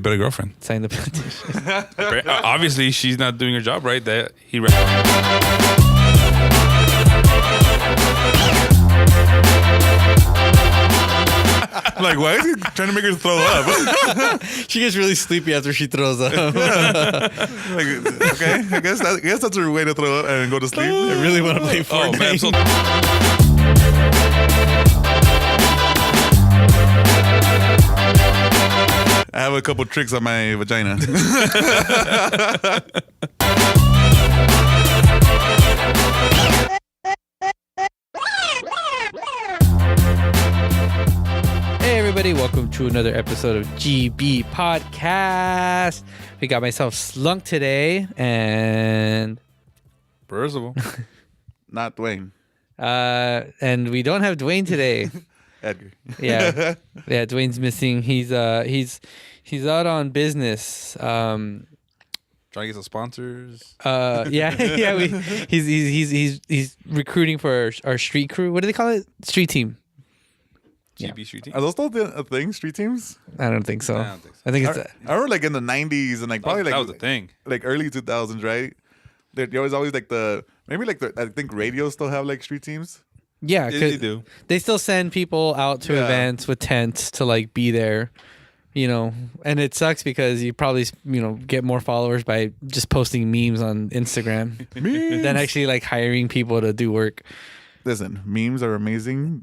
a better girlfriend. Sign the petition. Obviously, she's not doing her job right. That he. Like, why is he trying to make her throw up? She gets really sleepy after she throws up. Like, okay, I guess that's her way to throw up and go to sleep. I really want to play Fortnite. I have a couple tricks on my vagina. Hey everybody, welcome to another episode of GB Podcast. We got myself Slunk today and Percival. Not Dwayne. and we don't have Dwayne today. Edgar. Yeah. Dwayne's missing. He's out on business. Trying to get some sponsors. He's recruiting for our street crew. What do they call it? Street team. GB Street Team. Are those still a thing? Street teams? I don't think so. I don't think so. I think I it's remember like in the 90s and like probably like that was the thing. like early 2000s, right? There was always like I think radios still have like street teams. yeah. They do. They still send people out to Yeah. events with tents to like be there, and it sucks because you probably get more followers by just posting memes on Instagram than actually like hiring people to do work. Listen, memes are amazing.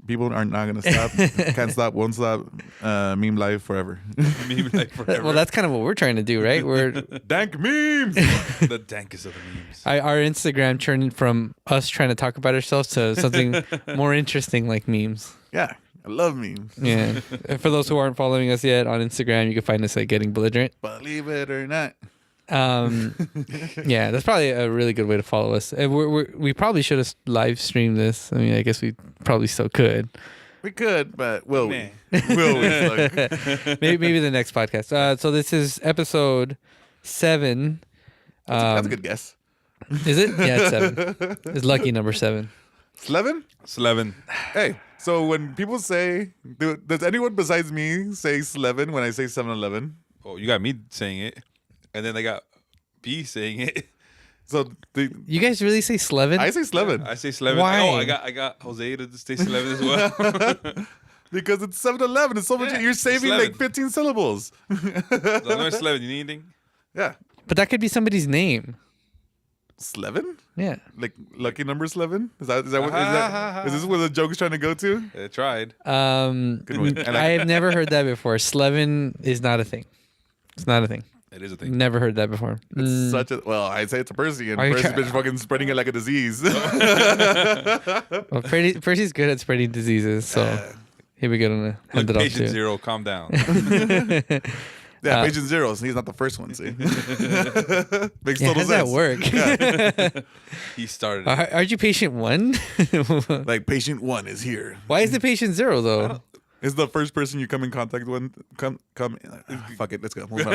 People are not gonna stop. Can't stop, won't stop. Meme life forever. Meme like forever. Well, that's kind of what we're trying to do, right? We're Dank memes. The dankest of the memes. our Instagram turned from us trying to talk about ourselves to something more interesting like memes. Yeah, I love memes. Yeah. For those who aren't following us yet on Instagram, you can find us at Getting Belligerent. Believe it or not. Yeah, that's probably a really good way to follow us. And we probably should have live streamed this. I mean, I guess we probably still could. We could, but will we? Nah. Will we? Like, Maybe the next podcast. So this is episode 7. that's a good guess. Is it? Yeah, it's 7. It's lucky number 7. 11? 11. Hey, so when people say, does anyone besides me say 11 when I say 7-Eleven? Oh, you got me saying it, and then they got B saying it. So You guys really say Slevin? I say 11 I say 11. Why? Oh, I got Jose to say 11 as well. because it's 7-Eleven. It's so much. Yeah, You're it's saving 11. like 15 syllables. So I'm going 11. You need anything? Yeah. But that could be somebody's name. 11? Yeah. Like lucky number 11? Is this where the joke's trying to go to? They tried. Good one. I have never heard that before. Slevin is not a thing. It's not a thing. It is a thing. Never heard that before. It's such a I'd say it's a Percy, and Are you Percy's try- been fucking spreading it like a disease. Well, Percy's good at spreading diseases, so here we go to hand Look, it off patient to. 0, calm down. Yeah, patient 0. So he's not the first one. See, makes Yeah, how total does that sense. work? He started it. Aren't you patient 1? Like patient 1 is here. Why is the patient 0 though? Is the first person you come in contact with? Fuck it, let's go. Move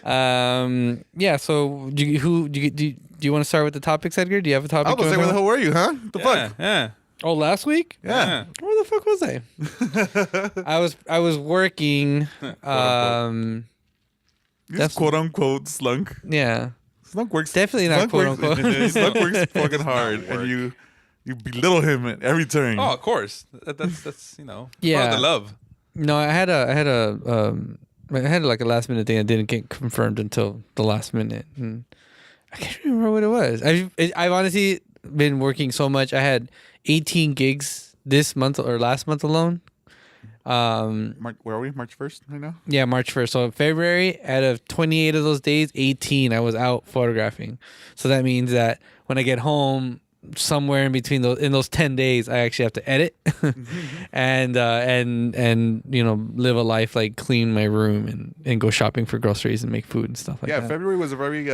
on. Yeah. So do you want to start with the topics, Edgar? Do you have a topic? I was you say, where wanna the hell were you, huh? The Yeah, fuck? yeah. Oh, last week? Yeah. Where the fuck was I? I was working. This quote unquote slunk. Yeah. Slunk works. Definitely not Slunk quote works- unquote. Slunk works fucking hard, work. and you belittle him at every turn. Oh, of course. That's part Yeah. of the love. No, I had like a last minute thing that didn't get confirmed until the last minute, and I can't remember what it was. I've honestly been working so much. I had 18 gigs this month or last month alone. Where are we? March 1st right now? Yeah, March 1st. So February, out of 28 of those days, 18 I was out photographing. So that means that when I get home, somewhere in between those 10 days, I actually have to edit and live a life, like clean my room and go shopping for groceries and make food and stuff like Yeah, that. February was a very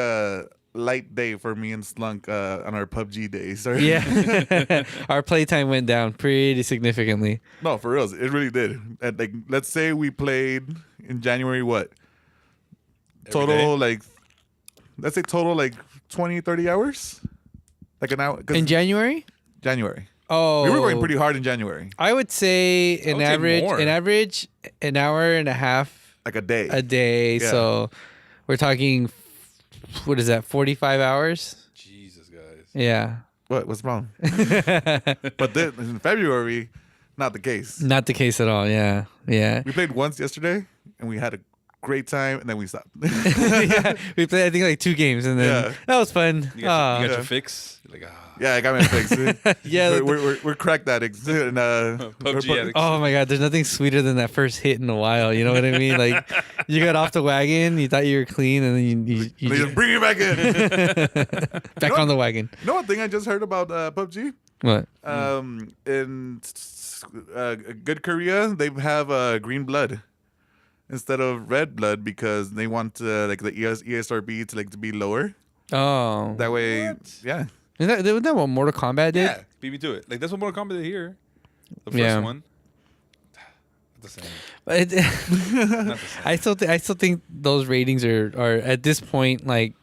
light day for me and Slunk on our PUBG days. Yeah. Our playtime went down pretty significantly. No, for real, it really did. And like, let's say we played in January, what? Total, like, let's say total, like 20, 30 hours? Like an hour? In January? January. Oh. We were going pretty hard in January. I would say would say more. an hour and a half like a day. a day. Yeah. So we're talking, what is that, 45 hours? Jesus, guys. Yeah. What's wrong? But then in February, not the case. Not the case at all. Yeah. Yeah. We played once yesterday, and we had a great time, and then we stopped. Yeah. We played, I think, like 2 games, and then Yeah. that was fun. You got Aw. your fix? You're like, Yeah, I got my fix. Yeah. we're cracked addicts. And, PUBG addicts. Oh my God, there's nothing sweeter than that first hit in a while. You know what I mean? Like, you got off the wagon, you thought you were clean, and then you They just bring it back in. back on the wagon. You know one thing I just heard about PUBG? What? In Good Korea, they have green blood instead of red blood because they want like the ESRB to like to be lower. Oh, That way, What? yeah. isn't that what Mortal Kombat did? Yeah, beat me to it. Like, that's what Mortal Kombat did here. The first Yeah. one. Not the same. But Not the same. I still think those ratings are at this point like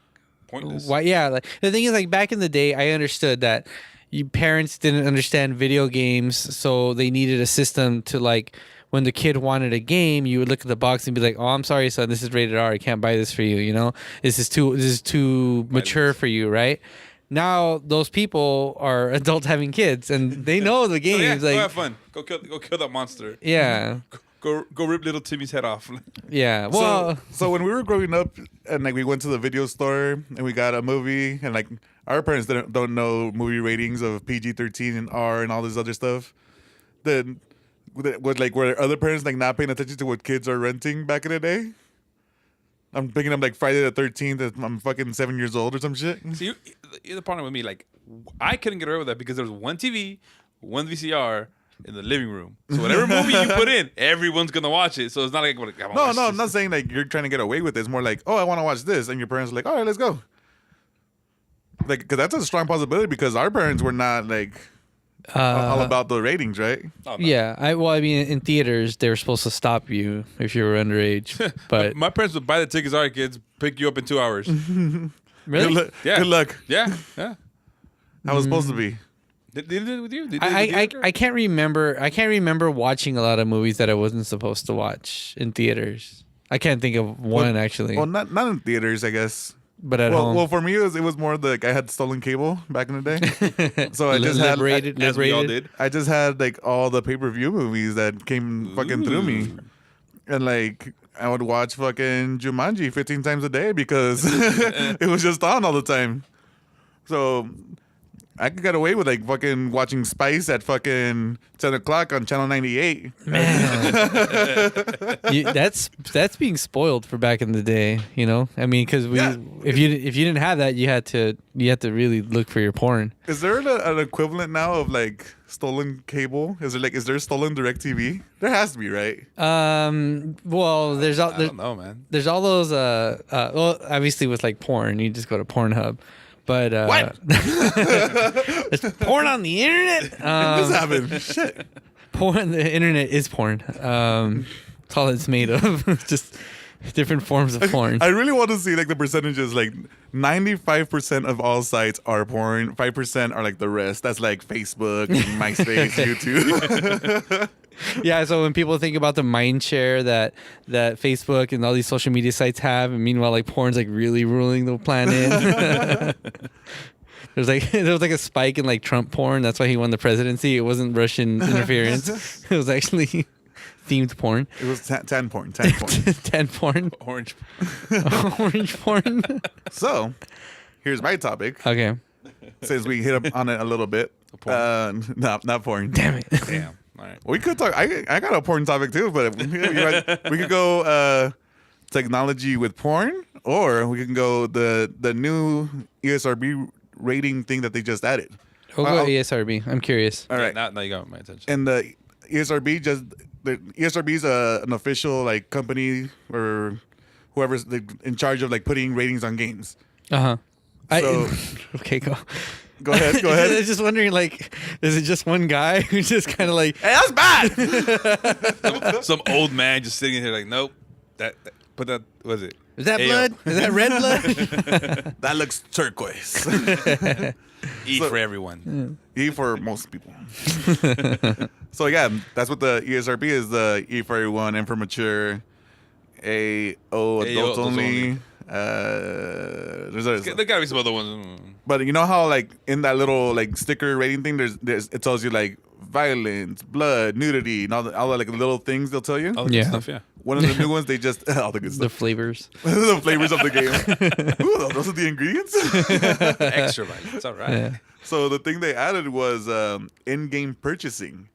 Pointless. why? Yeah, like the thing is, like back in the day, I understood that you parents didn't understand video games, so they needed a system to like when the kid wanted a game, you would look at the box and be like, "Oh, I'm sorry, son, this is rated R. I can't buy this for you. You know, this is too mature for you, right?" Now those people are adults having kids, and they know the So, games. yeah, like, go have fun. Go kill that monster. yeah, Go rip little Timmy's head off. yeah. Well, So when we were growing up and like we went to the video store and we got a movie and like our parents don't know movie ratings of PG-13 and R and all this other stuff, then were other parents like not paying attention to what kids are renting back in the day? I'm picking up like Friday the 13th. I'm fucking 7 years old or some shit. See, you're the problem with me. Like, I couldn't get away with that because there was one TV, one VCR in the living room. So whatever movie you put in, everyone's gonna watch it. So it's not like No, I'm not saying like you're trying to get away with it. It's more like, oh, I want to watch this, and your parents are like, all right, let's go. Like, because that's a strong possibility because our parents were not like all about the ratings, right? Oh, no. yeah. I mean, in theaters, they were supposed to stop you if you were underage, but My parents would buy the tickets. All right, kids, pick you up in 2 hours. really, Yeah. Good luck. Yeah, yeah. How was supposed to be? They did it with you. They did it with I you? I can't remember. I can't remember watching a lot of movies that I wasn't supposed to watch in theaters. I can't think of one actually, Well, not in theaters, I guess. but at Well, home. well, for me, it was more like I had stolen cable back in the day, so I just had liberated. As we all did. I just had like all the pay-per-view movies that came fucking through me, and like I would watch fucking Jumanji 15 times a day because it was just on all the time. So I could get away with like fucking watching Spice at fucking 10 o'clock on channel 98. Man, that's being spoiled for back in the day. You know, I mean, because Yeah. if you didn't have that, you had to really look for your porn. Is there an equivalent now of like stolen cable? Is there stolen DirecTV? There has to be, right? Well, I don't know, man. there's all those well, obviously with like porn, you just go to Pornhub. But What? there's porn on the internet. This happened. Shit. Porn. The internet is porn. That's all it's made of. Just different forms of porn. I really want to see like the percentages. Like 95% of all sites are porn. 5% are like the rest. That's like Facebook, MySpace, YouTube. Yeah. So when people think about the mind share that Facebook and all these social media sites have, and meanwhile like porn's like really ruling the planet. there was like a spike in like Trump porn. That's why he won the presidency. It wasn't Russian interference. It was actually themed porn. It was tan porn. Tan porn. Tan porn. Orange. Orange porn. So, here's my topic. Okay. Since we hit up on it a little bit. Not porn. Damn it. Damn. All right. We could talk. I got a porn topic too, but we could go technology with porn, or we can go the new ESRB rating thing that they just added. We'll go ESRB. I'm curious. All right, Now you got my attention. and the ESRB is an official like company or whoever's in charge of like putting ratings on games. Uh huh. So- Okay, go. Go ahead. I was just wondering, like, is it just one guy who's just kind of like, Hey, that's bad. Some old man just sitting here like, nope. Put that. What is it? is that Ayo. blood? Is that red blood? That looks turquoise. E for everyone. E for most people. So yeah, that's what the ESRB is, the E for everyone, and for mature. adults only. There gotta be some other ones. But you know how like in that little like sticker rating thing, there's it tells you like violence, blood, nudity, and all the like little things they'll tell you. All the good stuff, yeah. One of the new ones, they just all the good The stuff. flavors. The flavors of the game. Ooh, those are the ingredients. Extra violence. All right. Yeah. So the thing they added was in-game purchasing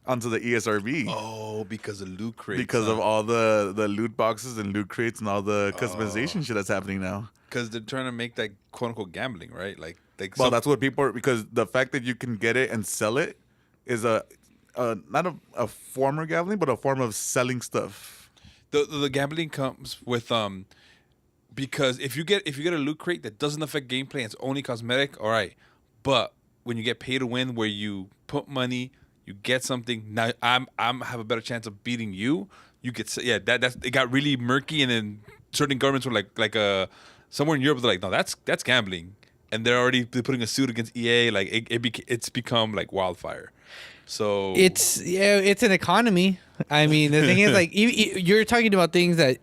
onto the ESRB. Oh, because of loot crates. Because of all the loot boxes and loot crates and all the customization shit that's happening now. Because they're trying to make that quote unquote gambling, right? Well, that's what people are, because the fact that you can get it and sell it is not a form of gambling, but a form of selling stuff. The gambling comes with because if you get a loot crate that doesn't affect gameplay and it's only cosmetic, all right. But when you get pay to win, where you put money, you get something. Now I'm have a better chance of beating you. You get that's it got really murky, and then certain governments were like somewhere in Europe they're like, no, that's gambling, and they're already putting a suit against EA. Like it's become like wildfire. So It's an economy. I mean, the thing is, like, you're talking about things that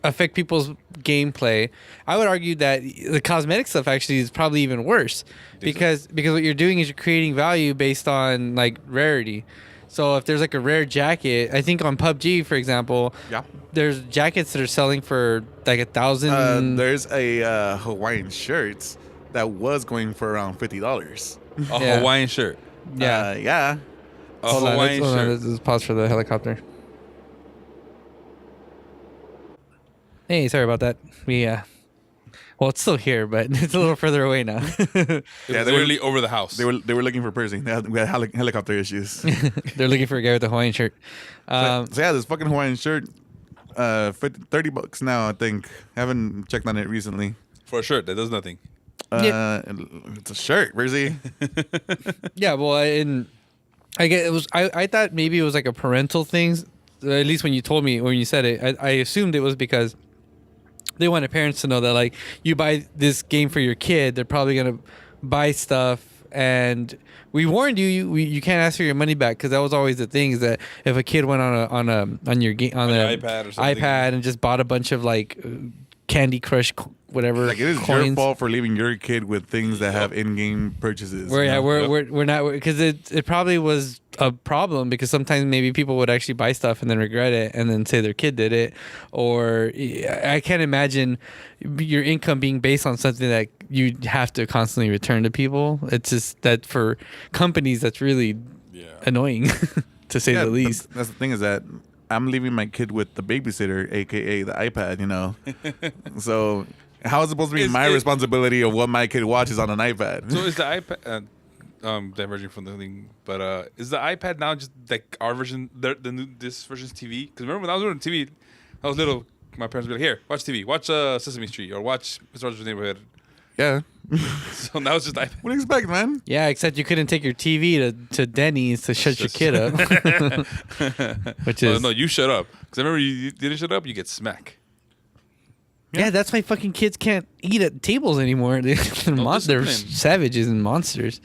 affect people's gameplay. I would argue that the cosmetic stuff actually is probably even worse because what you're doing is you're creating value based on like rarity. So if there's like a rare jacket, I think on PUBG, for example, there's jackets that are selling for like 1,000. There's a Hawaiian shirt that was going for around $50. a Hawaiian shirt. Yeah. A Hawaiian shirt. Let's pause for the helicopter. Hey, sorry about that. Well, it's still here, but it's a little further away now. It was literally over the house. They were looking for Percy. We had helicopter issues. They're looking for a guy with a Hawaiian shirt. So yeah, this fucking Hawaiian shirt, $30 now. I think. Haven't checked on it recently. For a shirt that does nothing. It's a shirt, Percy. Yeah, well, I get it was. I thought maybe it was like a parental thing. At least when you told me, when you said it, I assumed it was because they wanted parents to know that, like, you buy this game for your kid, they're probably gonna buy stuff, and we warned you. You can't ask for your money back, because that was always the thing, is that if a kid went on your game on the iPad or something, and just bought a bunch of like Candy Crush, whatever. Like, it is coins. your fault for leaving your kid with things that have in-game purchases. We're not, because it probably was a problem, because sometimes maybe people would actually buy stuff and then regret it and then say their kid did it. Or I can't imagine your income being based on something that you have to constantly return to people. It's just that for companies, that's really annoying to say the least. That's the thing, is that I'm leaving my kid with the babysitter, aka the iPad, you know. So how is it supposed to be my responsibility of what my kid watches on an iPad? So is the iPad diverging from the thing? But is the iPad now just like our version, this version's TV? Because remember when I was on TV, I was little. My parents would be like, "Here, watch TV, watch Sesame Street, or watch Mr. Rogers' Neighborhood." Yeah. So now it's just iPad. What do you expect, man? Yeah, except you couldn't take your TV to Denny's to shut your kid up. Which is no, you shut up. Because I remember you didn't shut up, you get smack. Yeah, that's why fucking kids can't eat at tables anymore. They're savages and monsters.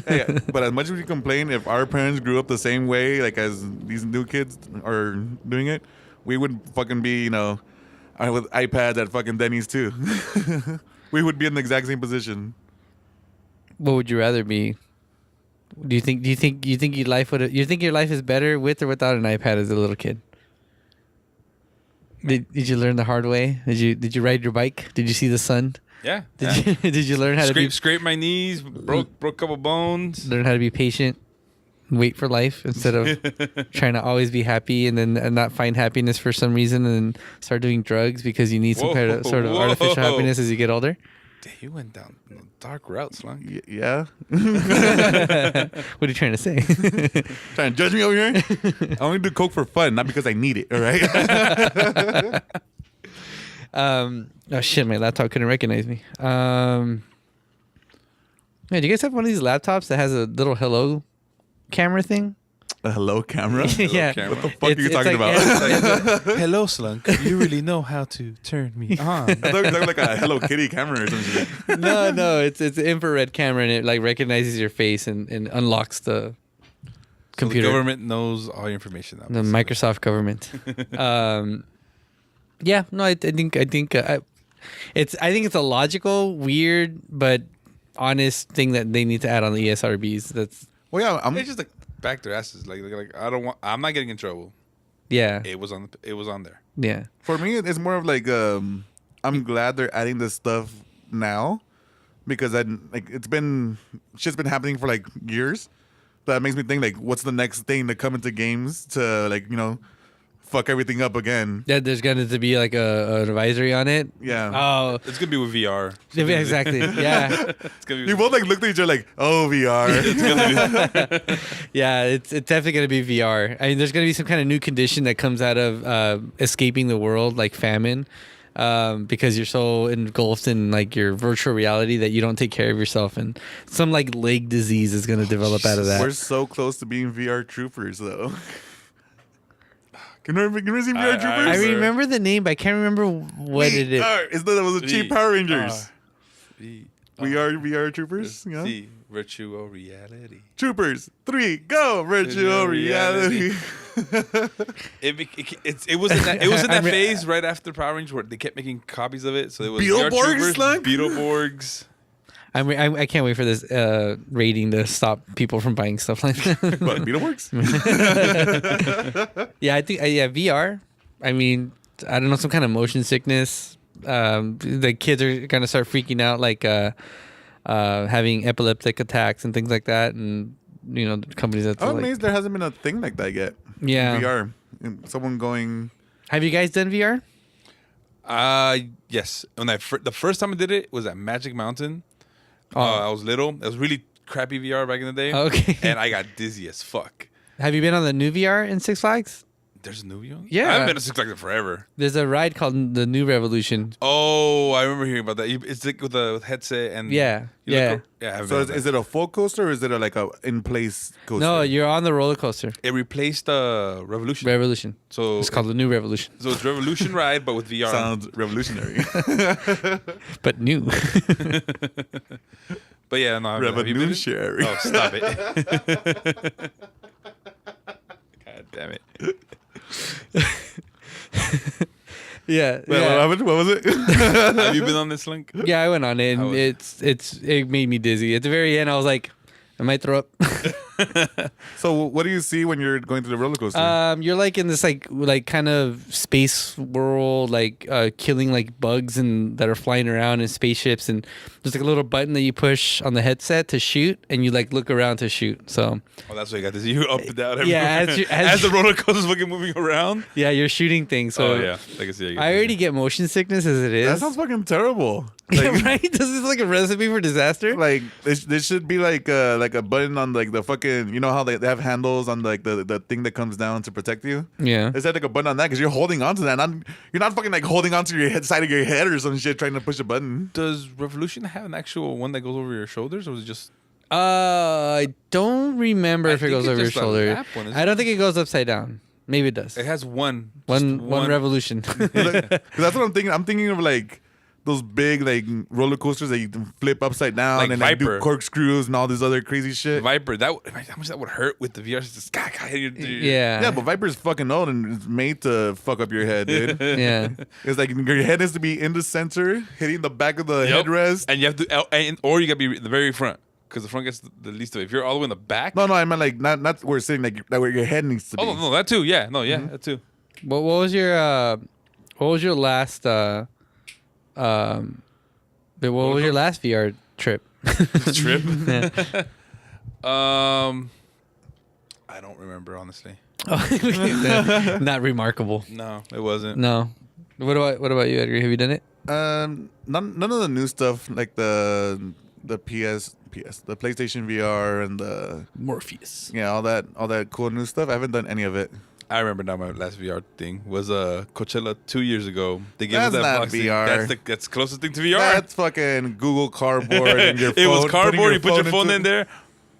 Hey, but as much as we complain, if our parents grew up the same way, like as these new kids are doing it, we would fucking be, with iPads at fucking Denny's too. We would be in the exact same position. What would you rather be? Do you think your life is better with or without an iPad as a little kid? Did you learn the hard way? Did you ride your bike? Did you see the sun? Yeah. Did you learn how to scrape my knees, broke a couple bones. Learn how to be patient, wait for life instead of trying to always be happy and not find happiness for some reason and start doing drugs because you need some kind of sort of artificial happiness as you get older. Damn, you went down dark routes, Slunk. Yeah. What are you trying to say? Trying to judge me over here? I only do coke for fun, not because I need it. All right. Oh shit, my laptop couldn't recognize me. Man, do you guys have one of these laptops that has a little hello camera thing? A hello camera? Yeah. Camera. What the fuck are you talking about? Hello, Slunk. You really know how to turn me on. I thought you were talking like a Hello Kitty camera or something. No, it's an infrared camera and it like recognizes your face and unlocks the computer. The government knows all your information now. The Microsoft government. Yeah, no, I think it's a logical, weird, but honest thing that they need to add on the ESRBs. That's Well, yeah, It's just like back their asses. Like I'm not getting in trouble. yeah, It was on there. yeah. for me, it's more of like I'm glad they're adding this stuff now because it's been shit's been happening for like years. That makes me think like, what's the next thing to come into games to like fuck everything up again? Yeah, there's going to be like an advisory on it. Yeah. Oh, It's gonna be with VR. yeah, exactly. Yeah, It's gonna be. You both like looked at each other like, oh, VR. It's gonna be. yeah. It's definitely going to be VR. I mean, there's going to be some kind of new condition that comes out of escaping the world, like famine. Because you're so engulfed in like your virtual reality that you don't take care of yourself, and some like leg disease is going to develop out of that. We're so close to being VR troopers, though. Can you ever see VR troopers? I remember the name, but I can't remember what it is. That was a cheap Power Rangers. V- We are VR troopers. Yeah. See, virtual reality. Troopers 3, go! Virtual reality. It was in that phase right after Power Rangers where they kept making copies of it. So it was Beetleborgs, VR Troopers, like? Beetleborgs. I can't wait for this rating to stop people from buying stuff like that. What, Beetleborgs? Yeah, I think VR. I mean, I don't know, some kind of motion sickness. The kids are gonna start freaking out, like having epileptic attacks and things like that, and the companies that. I'm amazed there hasn't been a thing like that yet. Yeah. VR. Someone going. Have you guys done VR? Yes. When the first time I did it was at Magic Mountain. Oh. I was little. It was really crappy VR back in the day. Okay. And I got dizzy as fuck. Have you been on the new VR in Six Flags? There's a new VR? Yeah. I haven't been to Six Flags in forever. There's a ride called the New Revolution. Oh, I remember hearing about that. It's like with the headset and Yeah, you yeah. look- yeah. I haven't So been is, on is that. it a full coaster or is it like a in place coaster? No, you're on the roller coaster. It replaced Revolution. Revolution. So It's called the New Revolution, So it's Revolution ride, but with VR. Sounds revolutionary. but new. But yeah, no. Have you been? Revolutionary. Oh, stop it! God damn it! Yeah, Wait, what happened? What was it? Have you been on this link? yeah. I went on it, How and was it made me dizzy. At the very end, I was like, I might throw up. So what do you see when you're going through the roller coaster? You're like in this like kind of space world, like killing like bugs and that are flying around in spaceships, and there's like a little button that you push on the headset to shoot, and you like look around to shoot. So Oh, that's why you got this. You up and down. Yeah, everywhere. as as the roller coaster's fucking moving around. yeah, you're shooting things. So Oh yeah, I can see. I already get motion sickness as it is. That sounds fucking terrible. Yeah, Like, right? This is like a recipe for disaster. like there should be like a button on like the fucking, how they have handles on like the thing that comes down to protect you. Yeah. Is that like a button on that because you're holding onto that? You're not fucking like holding onto your side of your head or some shit trying to push a button. Does Revolution have an actual one that goes over your shoulders, or is it just? I don't remember I if it think goes it's over your just a shoulder. lap one, isn't I don't think it goes upside down. Maybe it does. It has one Revolution. Because that's what I'm thinking. I'm thinking of like those big like roller coasters that you can flip upside down Like and like do Viper. corkscrews and all this other crazy shit. Viper. How much that would hurt with the VR? It's just Yeah. Yeah, but Viper's fucking old and it's made to fuck up your head, dude. Yeah. It's like your head has to be in the center, hitting the back of the Yep. headrest. and you have to, or you gotta be the very front because the front gets the least of it. If you're all the way in the back, No, I meant like not where it's sitting, like where your head needs to be. oh no, that too. Yeah, no, yeah, that too. What was your last what was your last VR trip? Trip. Yeah. I don't remember honestly. Not remarkable. No, it wasn't. No. What about you, Edgar? Have you done it? None of the new stuff like the PS, the PlayStation VR and the Morpheus. all that cool new stuff. I haven't done any of it. I remember now my last VR thing was Coachella 2 years ago. They gave us That's that not box thing. VR. That's the closest thing to VR. That's fucking Google Cardboard and your phone. It was putting cardboard. You put your phone into- in there,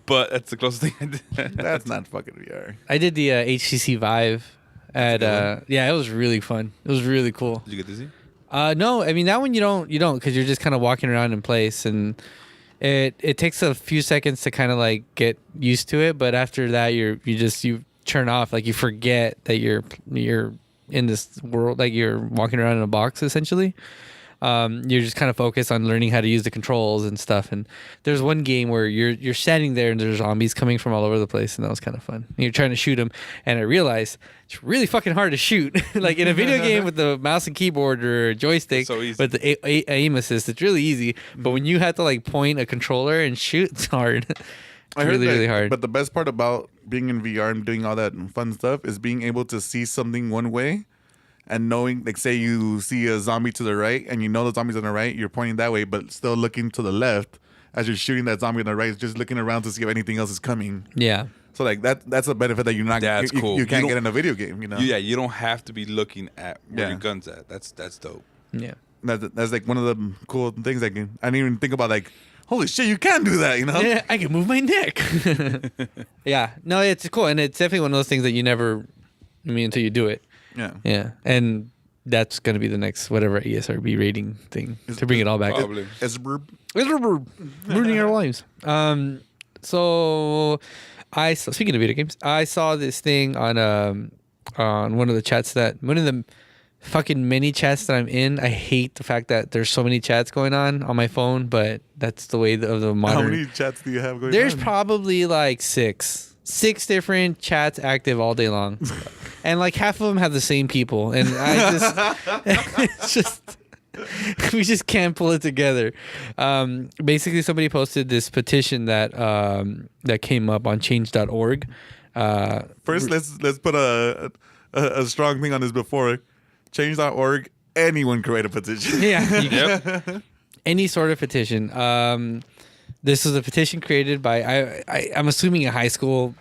but that's the closest thing I did. That's not fucking VR. I did the HTC Vive at yeah, it was really fun. It was really cool. Did you get dizzy? No, I mean that one you don't because you're just kind of walking around in place and It takes a few seconds to kind of like get used to it, but after that you turn off, like you forget that you're in this world, like you're walking around in a box essentially. You're just kind of focused on learning how to use the controls and stuff. And there's one game where you're standing there and there's zombies coming from all over the place, and that was kind of fun. And you're trying to shoot them, and I realized it's really fucking hard to shoot. Like in a video game with the mouse and keyboard or joystick So easy. with the aim assist, it's really easy. But when you have to like point a controller and shoot, it's hard. It's really hard. But the best part about being in VR and doing all that fun stuff is being able to see something one way. And knowing, like, say you see a zombie to the right, and you know the zombie's on the right, you're pointing that way, but still looking to the left as you're shooting that zombie on the right, just looking around to see if anything else is coming. Yeah. So like that's a benefit that you're not. That's cool. You can't get in a video game. You know. Yeah, you don't have to be looking at where Yeah. your gun's at. That's dope. Yeah. That's like one of the cool things I didn't even think about. Like, holy shit, you can do that. You know. Yeah, I can move my neck. Yeah. No, it's cool, and it's definitely one of those things that you never, until you do it. Yeah. Yeah, and that's going to be the next whatever ESRB rating thing to bring it all back. Probably. Ruining our lives. So speaking of video games, I saw this thing on one of the chats one of the fucking many chats that I'm in. I hate the fact that there's so many chats going on my phone, but that's the way of the modern. How many chats do you have going There's on? probably like six different chats active all day long, and like half of them have the same people, and I just it's just we just can't pull it together. Basically, somebody posted this petition that came up on change.org. First, let's put a strong thing on this before change.org. Anyone can write a petition. Yeah, Yep. any sort of petition. This was a petition created by I'm assuming a high school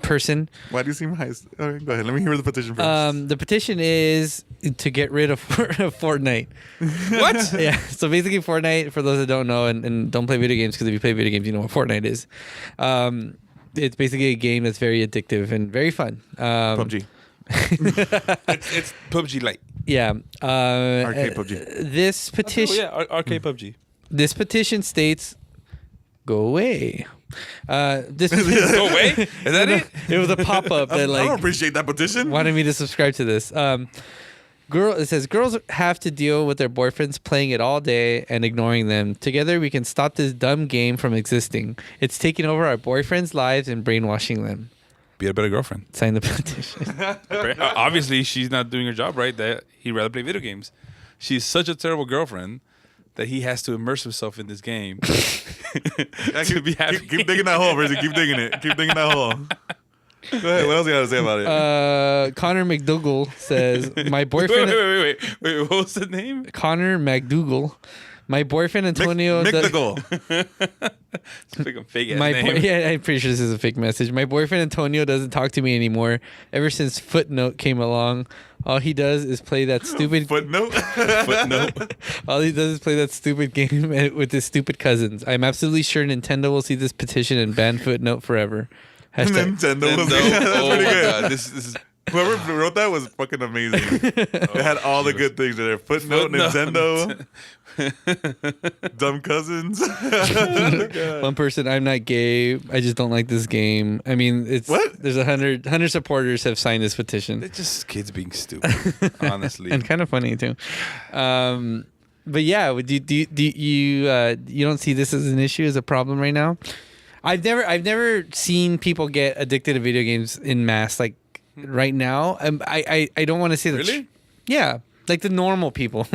person. Why do you seem high? All right, go ahead. Let me hear the petition first. The petition is to get rid of Fortnite. What? Yeah. So basically, Fortnite, for those that don't know and don't play video games, because if you play video games, you know what Fortnite is. It's basically a game that's very addictive and very fun. PUBG. It's PUBG Lite. Yeah. Arcade PUBG. This petition. Oh, yeah, arcade PUBG. This petition states, "Go away." This Go away? Is that it? It was a pop up that I like don't appreciate that petition. wanted me to subscribe to this. It says girls have to deal with their boyfriends playing it all day and ignoring them. Together, we can stop this dumb game from existing. It's taking over our boyfriends' lives and brainwashing them. Be a better girlfriend. Sign the petition. Obviously, she's not doing her job right. That he'd rather play video games. She's such a terrible girlfriend that he has to immerse himself in this game to be happy. Keep digging that hole, Rizzy. Keep digging it. Keep digging that hole. Go ahead. What else you got to say about it? Connor McDougal says, "My boyfriend." Wait. What was the name? Connor McDougal. My boyfriend Antonio. Make the goal. It's like a fake ass name. Yeah, I'm pretty sure this is a fake message. My boyfriend Antonio doesn't talk to me anymore. Ever since Footnote came along, all he does is play that stupid Footnote. Footnote. All he does is play that stupid game with his stupid cousins. I'm absolutely sure Nintendo will see this petition and ban Footnote forever. Hashtag. Nintendo. Nintendo. That's Oh pretty my good. god, this is Whoever wrote that was fucking amazing. It had all the good things in there. Footnote, Nintendo, dumb cousins. One person, I'm not gay. I just don't like this game. I mean, it's What? There's 100 supporters have signed this petition, it's just kids being stupid. Honestly, and kind of funny too. But yeah, you don't see this as an issue, as a problem right now? I've never seen people get addicted to video games in mass like right now. I don't want to say that. Really? Yeah, like the normal people.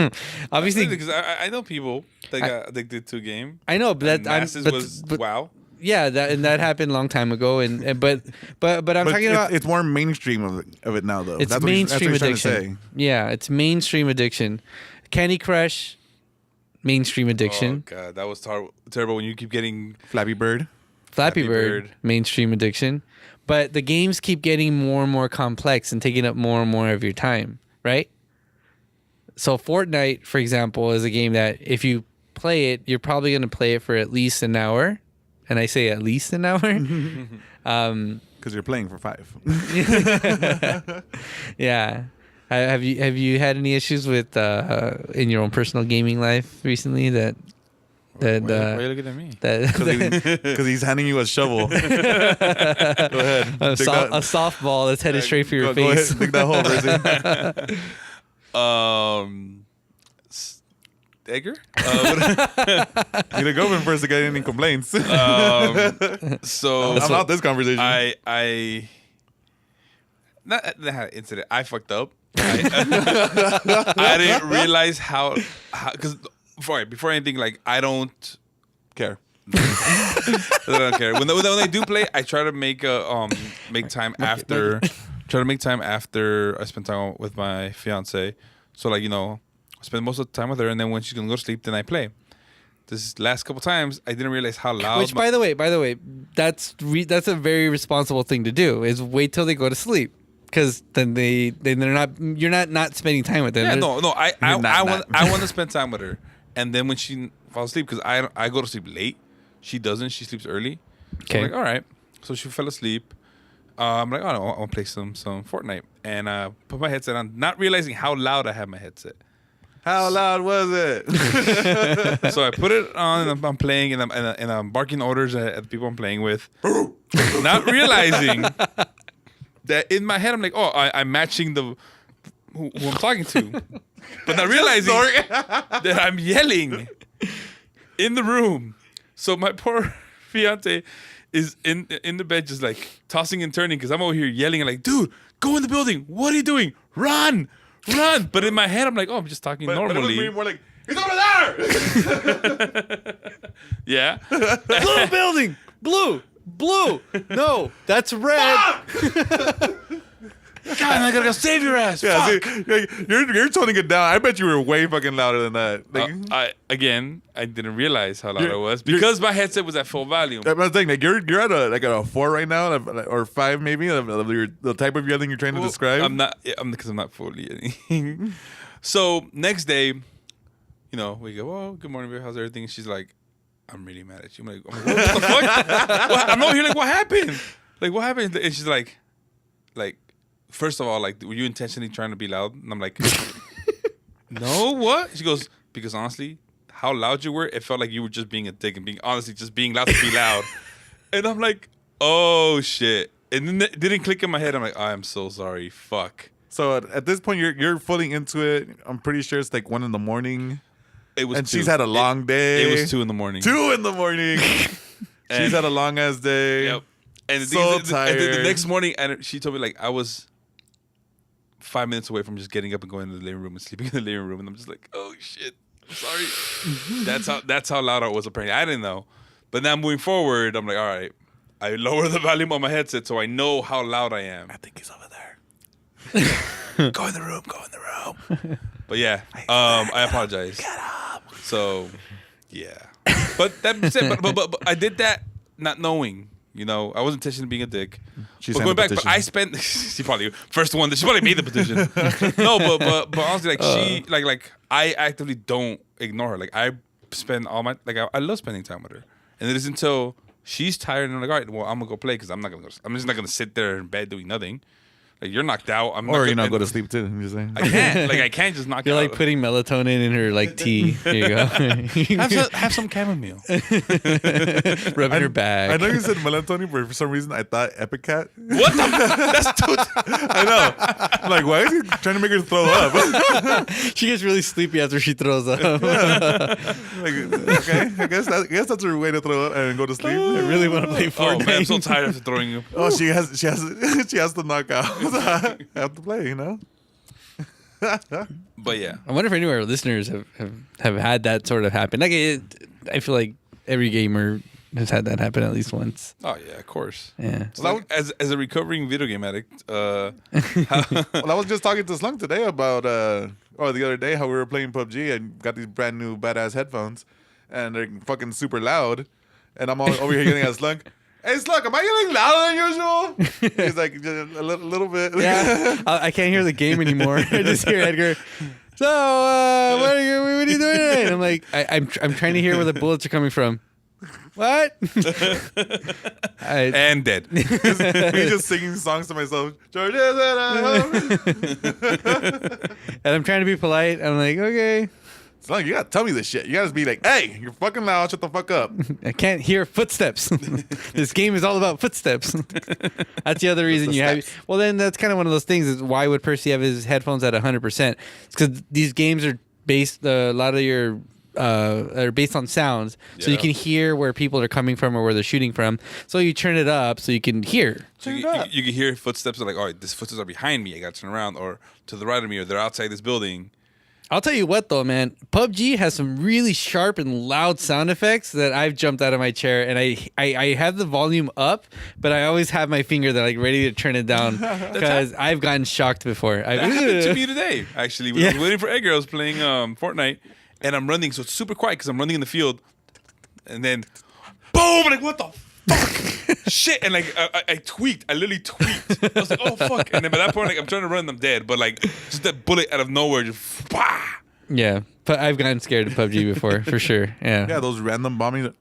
Obviously, because I know people that got addicted to a game. I know, but And that masses was but WoW. yeah, that happened a long time ago, but I'm talking about it's more mainstream of it now, though. it's That's mainstream what you're trying to addiction. Yeah, it's mainstream addiction. Candy Crush, mainstream addiction. Oh god, that was terrible when you keep getting Flappy Bird. Flappy Flappy Bird, Bird. mainstream addiction. But the games keep getting more and more complex and taking up more and more of your time, right? So Fortnite, for example, is a game that if you play it, you're probably going to play it for at least an hour. And I say at least an hour. Because you're playing for 5. Yeah. Have you had any issues with in your own personal gaming life recently that that Why are you looking at me? Because he's handing you a shovel. Go ahead. a softball that's headed straight for your Go face. ahead. Dig that hole, Brizzy. Edgar? You to go in first to get any complaints. So I'm out this conversation. I not that had an incident. I fucked up. I didn't realize how because before anything, like I don't care. I don't care. When they do play, I try to make time after. Try to make time after I spend time with my fiance. So like I spend most of the time with her, and then when she's gonna go to sleep, then I play. This last couple times, I didn't realize how loud. Which, by the way, that's a very responsible thing to do. Is wait till they go to sleep, because then you're not spending time with them. Yeah, no. I want to spend time with her, and then when she falls asleep, because I go to sleep late, she doesn't. She sleeps early. So I'm like, all right. So she fell asleep. I'm like, oh no, I want to play some Fortnite, and put my headset on, not realizing how loud I had my headset. How loud was it? So I put it on and I'm playing and I'm barking orders at the people I'm playing with, not realizing that in my head I'm like, oh, I'm matching who I'm talking to, but not realizing that I'm yelling in the room. So my poor fiance is in the bed just like tossing and turning because I'm over here yelling and like, dude, go in the building. What are you doing? Run! But in my head, I'm like, oh, I'm just talking normally. But it was really more like, he's over there! Yeah. Blue building! Blue! No, that's red. God, I gotta go save your ass. Yeah, Fuck. see, you're toning it down. I bet you were way fucking louder than that. Like, I didn't realize how loud I was because my headset was at full volume. I was saying, like, you're at a 4 right now, or 5 maybe. The type of yelling you're trying to describe. I'm not because I'm not fully yelling. So next day, we go, oh, good morning, babe. How's everything? And she's like, I'm really mad at you. I'm like, what the fuck? I'm over here like, what happened? Like, what happened? And she's like, first of all, like, were you intentionally trying to be loud? And I'm like, no, what? She goes, because honestly, how loud you were, it felt like you were just being a dick and just being loud to be loud. And I'm like, oh shit. And then it didn't click in my head. I'm like, I'm so sorry. Fuck. So at this point, you're fully into it. I'm pretty sure it's like 1 a.m. It was and 2. she's had a long day. It was 2 a.m. 2 a.m. She's had a long ass day. Yep. And tired. And the next morning, and she told me like I was 5 minutes away from just getting up and going to the living room and sleeping in the living room, and I'm just like, oh shit, I'm sorry. That's how loud I was apparently. I didn't know, but now moving forward, I'm like, all right, I lower the volume on my headset so I know how loud I am. I think he's over there. Go in the room. But yeah, I apologize. Get up. So yeah, but that's it. But I did that not knowing. I wasn't intentionally being a dick. She but signed going the back, but petition. I spent. She probably first one. She probably made the petition. No, but honestly, like she, like I actively don't ignore her. Like I spend all my I love spending time with her, and it is until she's tired and I'm like, all right, well I'm gonna go play because I'm just not gonna sit there in bed doing nothing. Like you're knocked out. Go to sleep too. I'm just saying. I can't. I can't just knock You're out. like putting melatonin in her like tea. Here you go. have some chamomile. Rubbing her back. I know you said melatonin, but for some reason I thought Epic Cat. What the? That's too. I know. I'm like, why is he trying to make her throw up? She gets really sleepy after she throws up. Like, okay, I guess that's her way to throw up and go to sleep. I really want to play Oh Fortnite. man, I'm so tired of throwing up. Oh, she has to knock out. I have to play, But yeah, I wonder if any of our listeners have had that sort of happen. Like, I feel like every gamer has had that happen at least once. oh yeah, of course. Yeah. So like, as a recovering video game addict, Well, I was just talking to Slunk today about, the other day, how we were playing PUBG and got these brand new badass headphones, and they're fucking super loud, and I'm all over here yelling at Slunk. Hey, Slunk, am I yelling louder than usual? He's like, just a little bit. Yeah. I can't hear the game anymore. I just hear Edgar. So, what are you doing today? And I'm like, I'm trying to hear where the bullets are coming from. What? and dead. Me just singing songs to myself. George is at home. And I'm trying to be polite. I'm like, okay. It's like you gotta tell me this shit. You gotta be like, hey, you're fucking loud. Shut the fuck up. I can't hear footsteps. This game is all about footsteps. That's the other reason you have. Well, then that's kind of one of those things. Is why would Percy have his headphones at 100%? It's because these games are based. A lot of your are based on sounds, so you can hear where people are coming from or where they're shooting from. So you turn it up so you can hear. So you can hear footsteps. Like, all right, these footsteps are behind me. I got to turn around, or to the right of me, or they're outside this building. I'll tell you what, though, man. PUBG has some really sharp and loud sound effects that I've jumped out of my chair, and I have the volume up, but I always have my finger that like ready to turn it down because I've gotten shocked before. That happened to me today, actually. When I was waiting for Edgar, I was playing Fortnite, and I'm running, so it's super quiet because I'm running in the field, and then boom! I'm like, what the fuck? Shit! And like I tweaked. I literally tweaked. I was like, oh fuck! And then by that point, like I'm trying to run, I'm dead. But like just that bullet out of nowhere, just bah! Yeah, but I've gotten scared of PUBG before, for sure. Yeah. Yeah, those random bombings.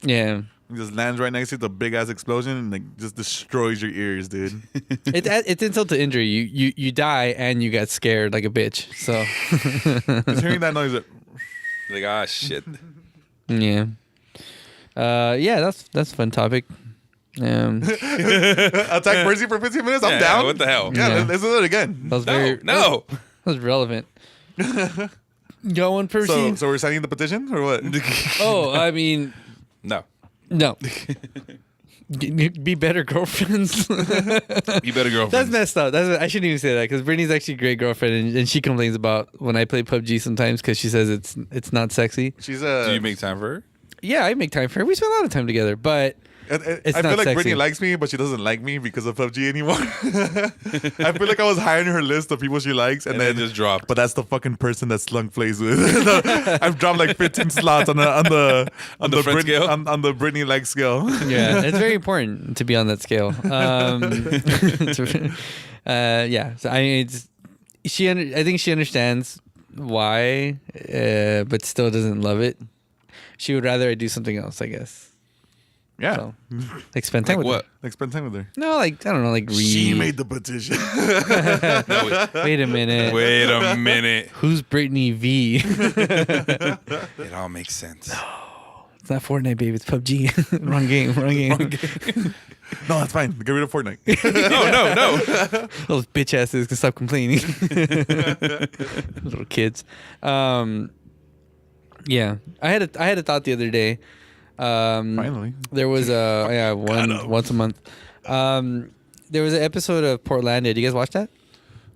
Yeah. It just lands right next to the big ass explosion and like just destroys your ears, dude. It's insult to injury. You die and you got scared like a bitch. So Just hearing that noise, Like, ah, shit. yeah. Yeah, that's a fun topic. attack Percy for 15 minutes. I'm Yeah, down. what the hell? Yeah, Yeah. let's do it again. That was very No. That was relevant. Going Percy. So we're signing the petition or what? Oh, I mean, No. no. Be better girlfriends. You better girlfriend. That's messed up. I shouldn't even say that because Brittany's actually a great girlfriend, and she complains about when I play PUBG sometimes because she says it's not sexy. She's Do you make time for her? Yeah, I make time for her. We spend a lot of time together, but I it's feel not like sexy. Brittany likes me, but she doesn't like me because of PUBG anymore. I feel like I was high on her list of people she likes, and then just dropped. But that's the fucking person that Slunk plays with. I've dropped like 15 slots on the friend scale? on the Brittany like scale. yeah, it's very important to be on that scale. Yeah, so I mean, I think she understands why, but still doesn't love it. She would rather I do something else, I guess. Yeah, So, like spend time Like with what? her. like spend time with her. No, like I don't know, like read. She made the petition. No, Wait a minute. wait a minute. Who's Brittany V? It all makes sense. It's not Fortnite, baby. It's PUBG. Wrong game. No, that's fine. Get rid of Fortnite. No. Those bitch asses can stop complaining. Little kids. Yeah, I had a thought the other day. Finally, There was once a month. There was an episode of Portlandia. Do you guys watch that?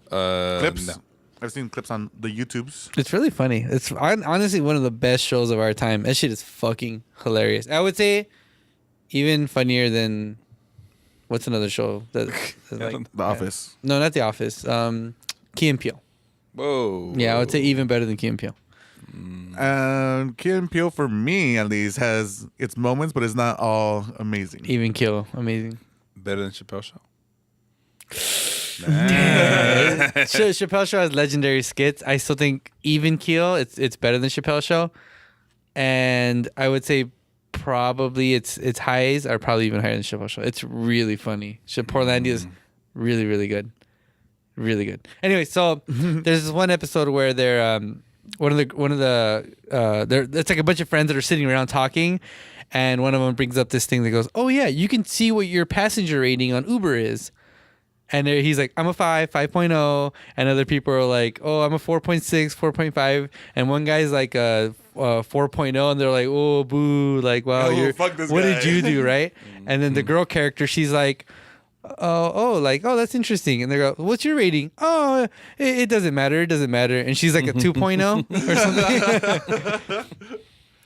clips. No. I've seen clips on the YouTubes. It's really funny. It's honestly one of the best shows of our time. That shit is fucking hilarious. I would say even funnier than what's another show that like The Office. no, not The Office. Key and Peele. Whoa. Yeah, I would say even better than Key and Peele. Key and Peele, for me at least, has its moments, but it's not all amazing. Even Kill, amazing. Better than Chappelle Show. Chappelle Show has legendary skits. I still think even Keel, it's better than Chappelle Show, and I would say probably its highs are probably even higher than Chappelle Show. It's really funny. Portlandia is really really good, really good. Anyway, so there's this one episode where they're one of the it's like a bunch of friends that are sitting around talking. And one of them brings up this thing that goes, "Oh yeah, you can see what your passenger rating on Uber is." And he's like, "I'm a 5.0." And other people are like, "Oh, I'm a 4.6, 4.5." And one guy's like a 4.0, and they're like, "Oh, boo!" Like, "Wow, fuck this what guy." did you do, right?" And then the girl character, she's like, "Oh, that's interesting." And they go, "What's your rating?" "Oh, it doesn't matter. It doesn't matter." And she's like a 2.0 or something.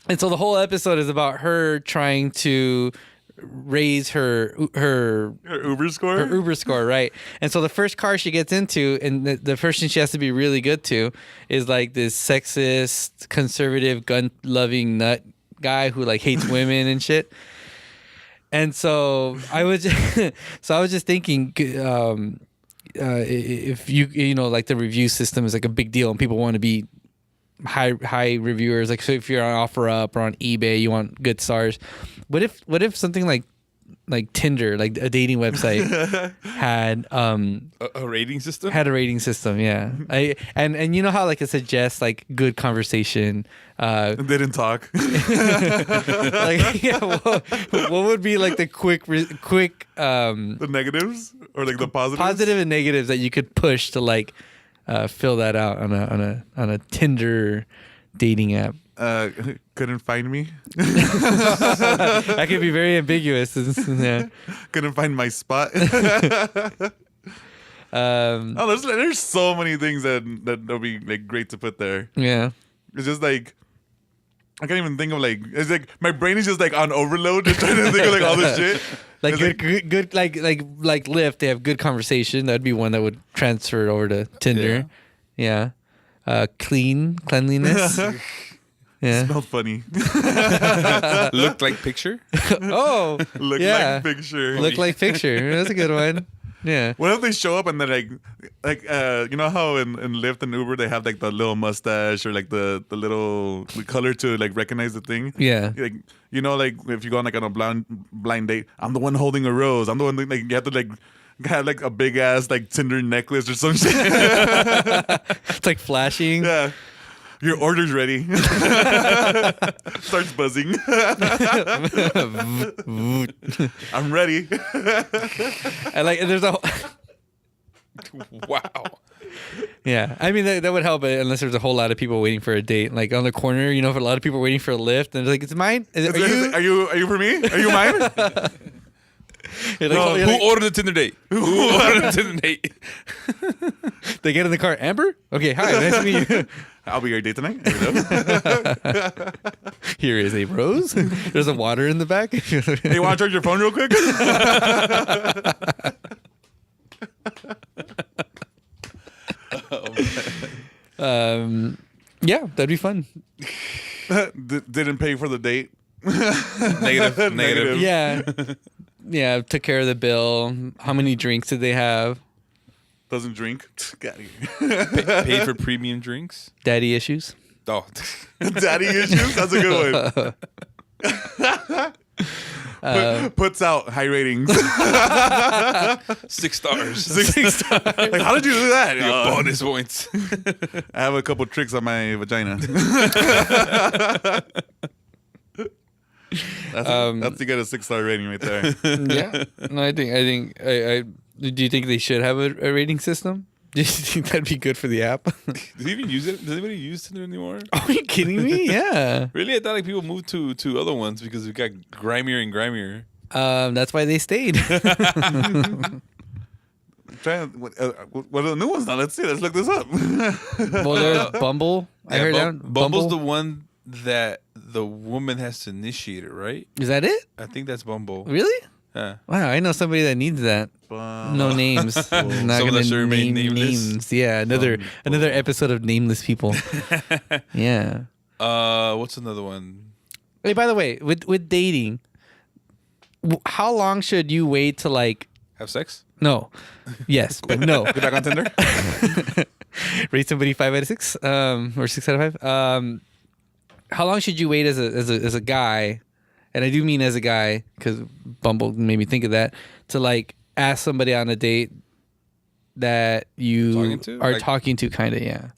And so the whole episode is about her trying to raise her Uber score? her Uber score, right? And so the first car she gets into, and the first thing she has to be really good to, is like this sexist, conservative, gun-loving nut guy who like hates women and shit. And so I was just thinking, if you know, like the review system is like a big deal, and people want to be high reviewers. Like, so if you're on OfferUp or on eBay, you want good stars. What if something like like Tinder, like a dating website, had A rating system. a rating system. Yeah, and you know how like it suggests like good conversation. They didn't talk. Like yeah, what would be like the quick The negatives or like the positives? positive and negatives that you could push to like fill that out on a Tinder dating app. Couldn't find me. That could be very ambiguous. Yeah. Couldn't find my spot. Um, Oh, there's so many things that'll be like great to put there. yeah. It's just like I can't even think of like it's like my brain is just like on overload, just trying to think of like all this shit. Like It's good like Lyft, they have good conversation. That'd be one that would transfer over to Tinder. Yeah. Cleanliness. Yeah. smelled funny. Looked like picture. Oh, Look yeah. like picture. Look like picture. That's a good one. Yeah. What if they show up and they're like you know how in Lyft and Uber they have like the little mustache or like the little color to like recognize the thing? Yeah. Like you know, like if you go on like on a blind date, I'm the one holding a rose. I'm the one that, like you have to like have like a big ass like Tinder necklace or some shit. It's like flashing. Yeah. Your order's ready. Starts buzzing. I'm ready. And like there's a Wow. yeah. I mean that would help unless there's a whole lot of people waiting for a date. Like on the corner, you know, if a lot of people are waiting for a lift and they're like, it's mine. Are you? Are you for me? Are you mine? You're like, No, you're Who like- ordered the Tinder date? Who ordered the Tinder date? they get in the car. Amber? Okay, hi. Nice to meet you. I'll be your date tonight. Here we go. Here is a rose. There's a water in the back. Hey, you want to charge your phone real quick? Yeah, that'd be fun. Didn't pay for the date. Negative. Negative. Yeah. Yeah, took care of the bill. How many drinks did they have? Doesn't drink. Got you. Paid for premium drinks. Daddy issues? Oh, Daddy issues. That's a good one. Puts out high ratings. 6 stars. 6 stars. Like, how did you do that? Your bonus points. I have a couple tricks on my vagina. That's you got a 6-star rating right there. Yeah. No, I think do you think they should have a rating system? Do you think that'd be good for the app? Does he even use it? Does anybody use Tinder anymore? Are you kidding me? Yeah. Really? I thought like people moved to other ones because it got grimier and grimier. That's why they stayed. What are the new ones now? Let's see. Let's look this up. Well, there's Bumble. I heard that. Bumble's the one that the woman has to initiate it, right? Is that it? I think that's Bumble. Really? Yeah. Wow, I know somebody that needs that. No names. Not Someone that gonna should remain name nameless. names. Yeah, another episode of nameless people. Yeah. What's another one? Hey, by the way, with dating, how long should you wait to like? Have sex? No. Yes, but no. Get back on Tinder. Rate somebody 5 out of 6, or 6 out of 5. How long should you wait as a guy? And I do mean as a guy because Bumble made me think of that, to like ask somebody on a date that you are talking to, kind of, yeah.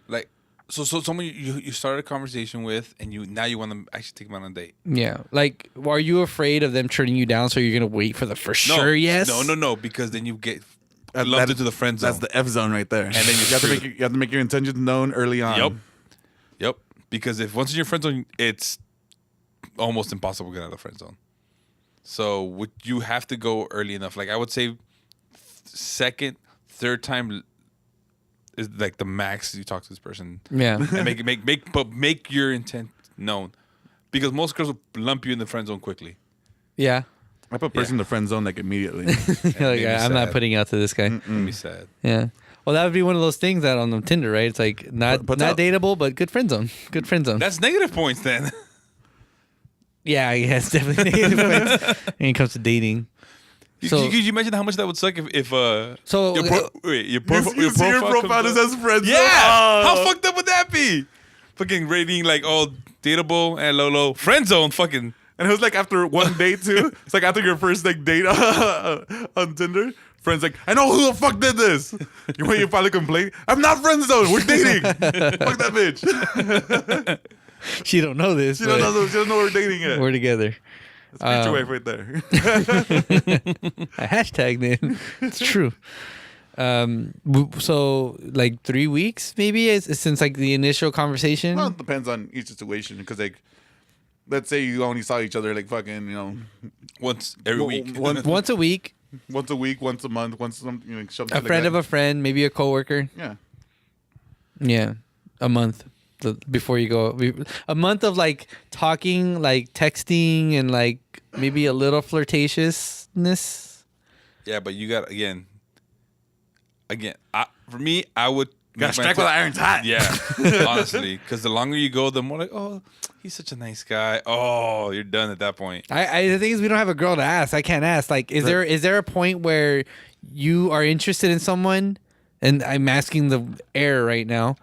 Like, so someone you started a conversation with, and now you want to actually take them on a date. Yeah. Like, are you afraid of them turning you down, so you're going to wait for the for sure yes? No, because then you get lumped into the friend zone. That's the F zone right there. And then you have to make your intentions known early on. Yep. Because if once in your friend zone, it's almost impossible to get out of the friend zone. So you have to go early enough. Like I would say, second, third time is like the max you talk to this person. Yeah. And make your intent known, because most girls will lump you in the friend zone quickly. Yeah. I put person in the friend zone like immediately. Like, I'm not putting out to this guy. It'd be sad. Yeah. Well, that would be one of those things that on the Tinder, right? It's like not dateable, but good friend zone. Good friend zone. That's negative points then. Yeah, it's definitely negative points when it comes to dating. So, Could you imagine how much that would suck if So your profile is as friends. Yeah, Oh. how fucked up would that be? Fucking rating like all dateable and low friend zone. Fucking And it was like after one date too. It's like after your first like date on Tinder. Friends like, I know who the fuck did this. When you finally complain, I'm not friend zone. We're dating. Fuck that bitch. She don't know this. She doesn't know we're dating yet. We're together. That's future wife right there. A hashtag then. It's true. So like 3 weeks maybe since like the initial conversation. Well, it depends on each situation because like, let's say you only saw each other like fucking Once every week. Once a week. Once a week, once a month, once something A friend of a friend, maybe a coworker. Yeah. Yeah, a month before you go. A month of like talking, like texting, and like maybe a little flirtatiousness. Yeah, but you got again. For me, I would Gotta strike while the iron's hot. Yeah, honestly, because the longer you go, the more like, oh, he's such a nice guy. Oh, you're done at that point. The thing is, we don't have a girl to ask. I can't ask. Like, is there a point where you are interested in someone? And I'm asking the air right now.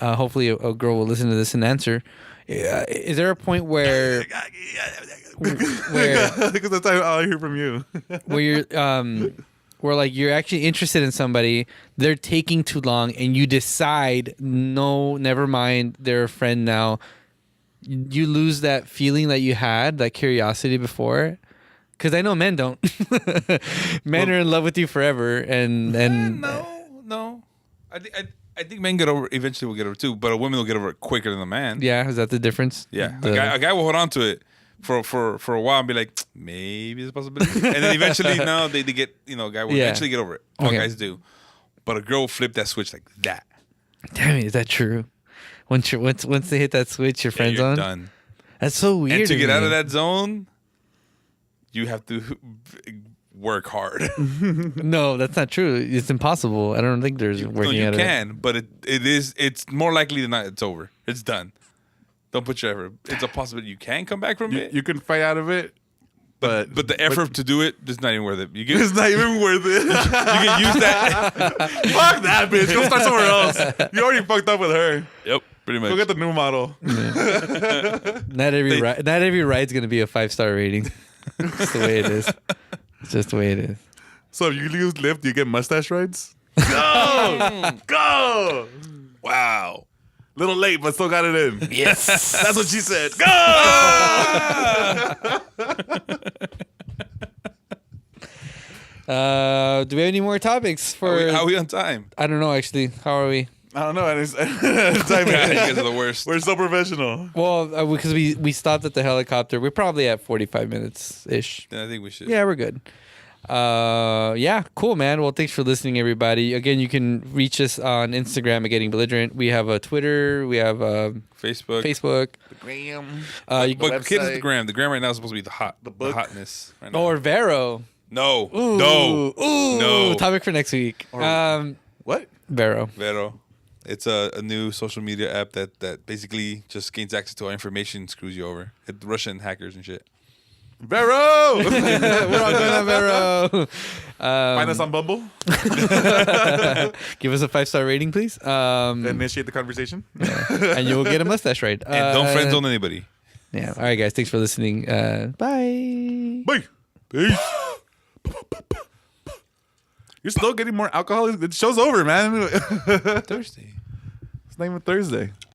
Hopefully, a girl will listen to this and answer. Is there a point where because that's all I hear from you. where you're where like you're actually interested in somebody, they're taking too long, and you decide, no, never mind, they're a friend now. You lose that feeling that you had, that curiosity before. Because I know men don't. Men are in love with you forever, and no. I think men get over. Eventually, will get over it too, but a woman will get over it quicker than a man. yeah, is that the difference? Yeah, a guy will hold on to it for a while and be like, maybe it's a possibility, and then eventually, no, they get, a guy will eventually get over it. All guys do, but a girl will flip that switch like that. Damn it, is that true? Once they hit that switch, your friend's you're on. Done. That's so weird. And to get out of that zone, you have to work hard. No, that's not true. It's impossible. I don't think there's working out of it. You can, but it's more likely than not it's over. It's done. Don't put your effort. It's a possibility you can come back from it. You can fight out of it, but the effort to do it is not even worth it. It's not even worth it. You can use that. Fuck that bitch. Go start somewhere else. You already fucked up with her. Yep, pretty much. Go get the new model. Not every ride's gonna be a 5-star rating. It's the way it is. It's just the way it is. So if you use Lyft, do you get mustache rides? Go! Go! Wow. Little late, but still got it in. Yes. That's what she said. Go! Do we have any more topics for? How are we on time? I don't know. Actually, how are we? I don't know. You guys are the worst. We're so professional. Well, because we stopped at the helicopter. We're probably at 45 minutes ish. Then I think we should. Yeah, we're good. Yeah, cool, man. Well, thanks for listening, everybody. Again, you can reach us on Instagram at Getting Belligerent. We have a Twitter. We have Facebook. The gram. But kids, the gram. The gram right now is supposed to be the hotness. Right now. Or Vero. No. Ooh, No. Ooh. No. Topic for next week. What? Vero. It's a new social media app that basically just gains access to our information and screws you over. Russian hackers and shit. Vero! We're all going on Vero. Find us on Bumble. Give us a 5-star rating, please. Initiate the conversation. And you will get a mustache ride. And don't friend zone anybody. Yeah. All right, guys. Thanks for listening. Bye. Bye. Peace. You're still getting more alcohol. The show's over, man. Thursday. It's not even Thursday.